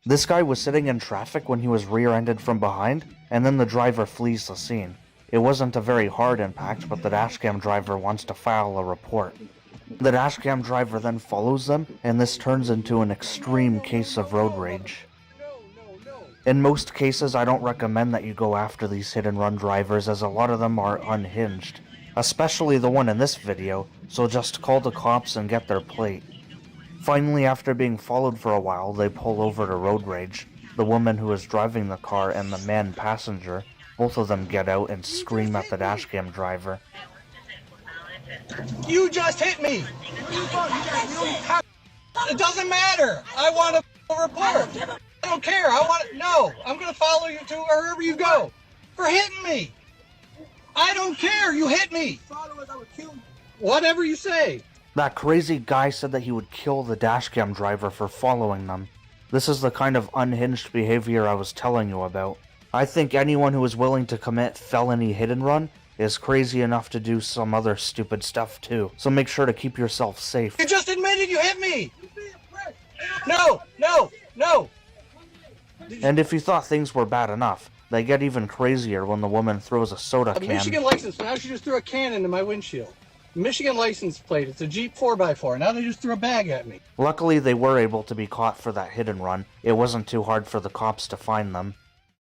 This guy was sitting in traffic when he was rear-ended from behind, and then the driver flees the scene. It wasn't a very hard impact, but the dashcam driver wants to file a report. The dashcam driver then follows them, and this turns into an extreme case of road rage. In most cases, I don't recommend that you go after these hit-and-run drivers, as a lot of them are unhinged. Especially the one in this video, so just call the cops and get their plate. Finally, after being followed for a while, they pull over to road rage. The woman who is driving the car and the man passenger, both of them get out and scream at the dashcam driver. You just hit me! It doesn't matter! I want a report! I don't care! No! I'm gonna follow you to wherever you go! For hitting me! I don't care! You hit me! Whatever you say! That crazy guy said that he would kill the dashcam driver for following them. This is the kind of unhinged behavior I was telling you about. I think anyone who is willing to commit felony hit and run is crazy enough to do some other stupid stuff too, so make sure to keep yourself safe. You just admitted you hit me! No! No! No! And if you thought things were bad enough, they get even crazier when the woman throws a soda can. Michigan license, now she just threw a can into my windshield. Michigan license plate, it's a Jeep 4x4, now they just threw a bag at me. Luckily, they were able to be caught for that hit and run. It wasn't too hard for the cops to find them.